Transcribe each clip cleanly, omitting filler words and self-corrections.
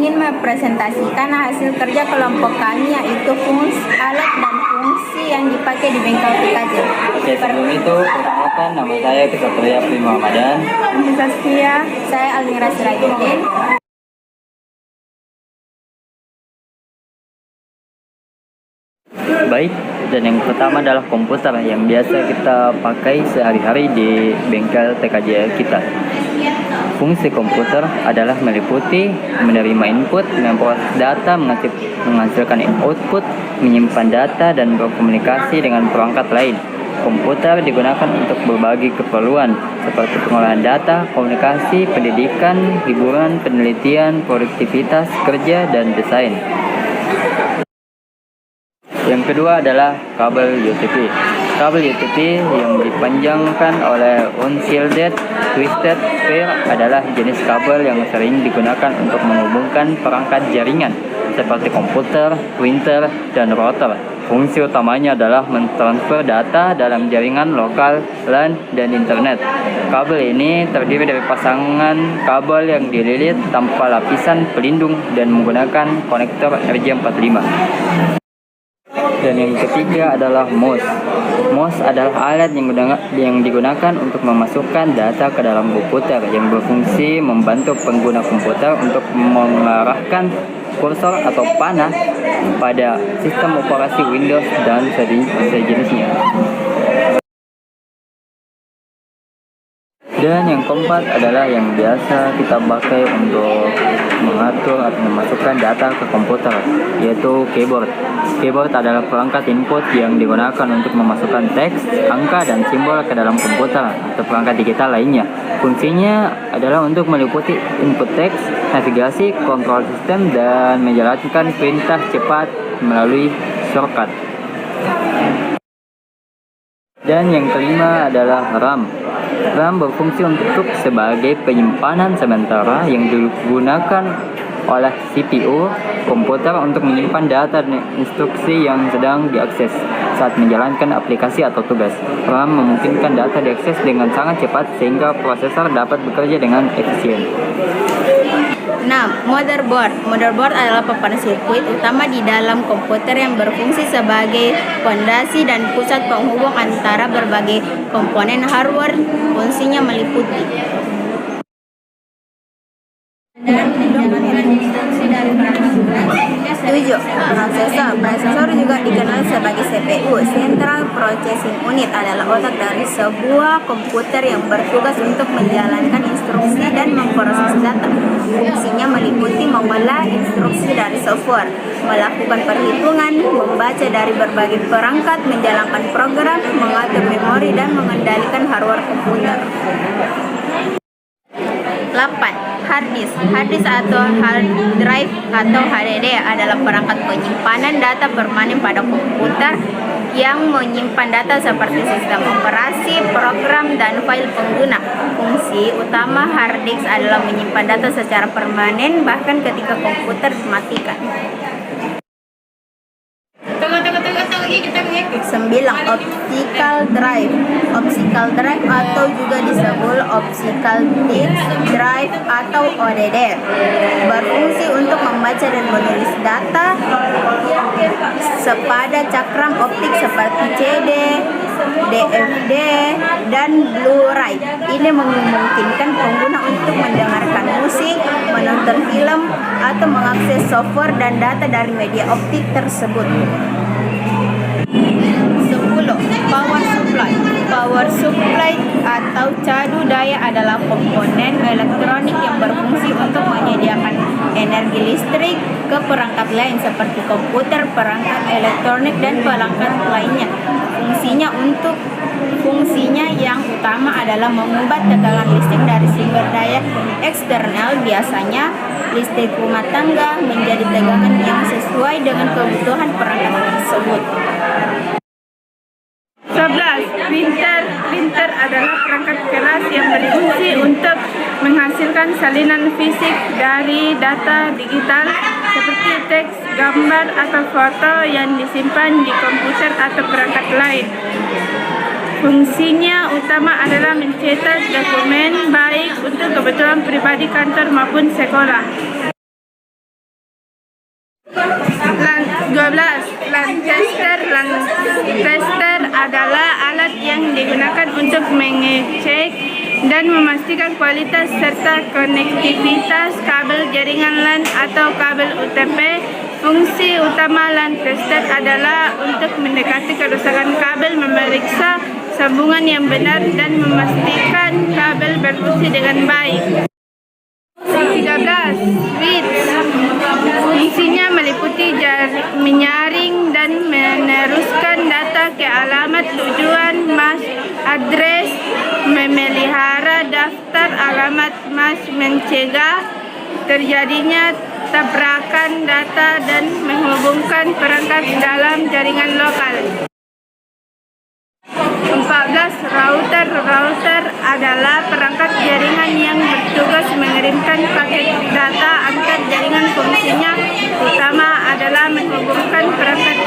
ingin mempresentasikan hasil kerja kelompok kami, yaitu fungsi, alat, dan fungsi yang dipakai di bengkel TKJ. Oke, sebelum itu, perkenalkan nama saya Kesatria Prima Ramadan. Saya Almira Sirajuddin. Baik, dan yang pertama adalah komputer yang biasa kita pakai sehari-hari di bengkel TKJ kita. Fungsi komputer adalah meliputi menerima input, memproses data, menghasilkan output, menyimpan data, dan berkomunikasi dengan perangkat lain. Komputer digunakan untuk berbagai keperluan seperti pengolahan data, komunikasi, pendidikan, hiburan, penelitian, produktivitas, kerja, dan desain. Yang kedua adalah kabel UTP. Kabel UTP yang dipanjangkan oleh unshielded twisted pair adalah jenis kabel yang sering digunakan untuk menghubungkan perangkat jaringan seperti komputer, printer, dan router. Fungsi utamanya adalah mentransfer data dalam jaringan lokal, LAN, dan internet. Kabel ini terdiri dari pasangan kabel yang dililit tanpa lapisan pelindung dan menggunakan konektor RJ45. Dan yang ketiga adalah mouse. Mouse adalah alat yang digunakan untuk memasukkan data ke dalam komputer yang berfungsi membantu pengguna komputer untuk mengarahkan kursor atau panah pada sistem operasi Windows dan sejenisnya. Dan yang keempat adalah yang biasa kita pakai untuk mengatur atau memasukkan data ke komputer, yaitu keyboard. Keyboard adalah perangkat input yang digunakan untuk memasukkan teks, angka, dan simbol ke dalam komputer atau perangkat digital lainnya. Fungsinya adalah untuk meliputi input teks, navigasi, kontrol sistem, dan menjalankan perintah cepat melalui shortcut. Dan yang kelima adalah RAM. RAM berfungsi untuk sebagai penyimpanan sementara yang digunakan oleh CPU komputer untuk menyimpan data dan instruksi yang sedang diakses saat menjalankan aplikasi atau tugas. RAM memungkinkan data diakses dengan sangat cepat sehingga prosesor dapat bekerja dengan efisien. 6. Motherboard. Motherboard adalah papan sirkuit utama di dalam komputer yang berfungsi sebagai fondasi dan pusat penghubung antara berbagai komponen hardware. Fungsinya meliputi 7. Prosesor. Prosesor juga dikenal sebagai CPU. Central Processing Unit adalah otak dari sebuah komputer yang bertugas untuk menjalankan instruksi dan memproses data. Fungsinya meliputi mengolah instruksi dari software, melakukan perhitungan, membaca dari berbagai perangkat, menjalankan program, mengatur memori, dan mengendalikan hardware komputer. 8. Hard disk. Hard disk atau hard drive atau HDD adalah perangkat penyimpanan data permanen pada komputer yang menyimpan data seperti sistem operasi, program, dan file pengguna. Fungsi utama hard disk adalah menyimpan data secara permanen bahkan ketika komputer dimatikan. 9. Optical drive. Optical drive atau juga disebut optical disk drive atau ODD berfungsi untuk membaca dan menulis data sepada cakram optik seperti CD, DVD, dan Blu-ray. Ini memungkinkan pengguna untuk mendengarkan musik, menonton film, atau mengakses software dan data dari media optik tersebut. 10. Power supply. Power supply atau cadu daya adalah komponen elektronik yang berfungsi untuk menyediakan energi listrik ke perangkat lain seperti komputer, perangkat elektronik, dan perangkat lainnya. Fungsinya yang utama adalah mengubah tegangan listrik dari sumber daya eksternal, biasanya listrik rumah tangga, menjadi tegangan yang sesuai dengan kebutuhan perangkat tersebut. 11. Printer adalah perangkat keras yang berfungsi untuk menghasilkan salinan fisik dari data digital seperti teks, gambar, atau foto yang disimpan di komputer atau perangkat lain. Fungsinya utama adalah mencetak dokumen baik untuk kebutuhan pribadi, kantor, maupun sekolah. 12. Lancaster adalah alat yang digunakan untuk mengecek dan memastikan kualitas serta konektivitas kabel jaringan LAN atau kabel UTP. Fungsi utama Lancaster adalah untuk mendekati kerusakan kabel, memeriksa sambungan yang benar, dan memastikan kabel berfungsi dengan baik. 13. Switch. Fungsinya meliputi menyaring dan meneruskan data ke alamat tujuan MAC address, memelihara daftar alamat MAC, mencegah terjadinya tabrakan data, dan menghubungkan perangkat dalam jaringan lokal. 14. Router adalah perangkat jaringan yang bertugas mengirimkan paket data antar jaringan. Fungsinya utama adalah menghubungkan perangkat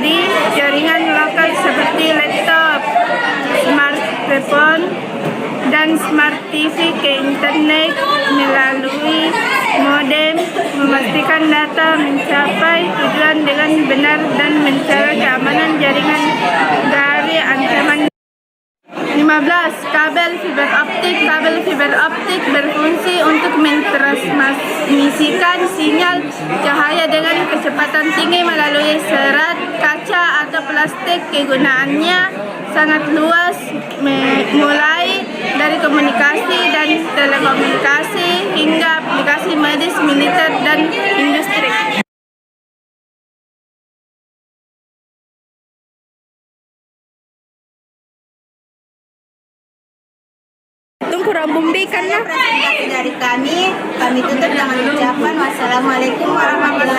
di jaringan lokal seperti laptop, smartphone, dan smart TV ke internet melalui modem, memastikan data mencapai tujuan dengan benar, dan mencegah keamanan jaringan dari ancaman. 15. Kabel fiber optik. Kabel fiber optik berfungsi untuk mentransmisikan sinyal cahaya dengan kecepatan tinggi melalui serat, kaca, atau plastik. Kegunaannya sangat luas, mulai dari komunikasi dan telekomunikasi hingga aplikasi medis, militer, dan industri. Kurang bumbi kan ya? Presentasi dari kami tutup dengan ucapan wassalamualaikum warahmatullahi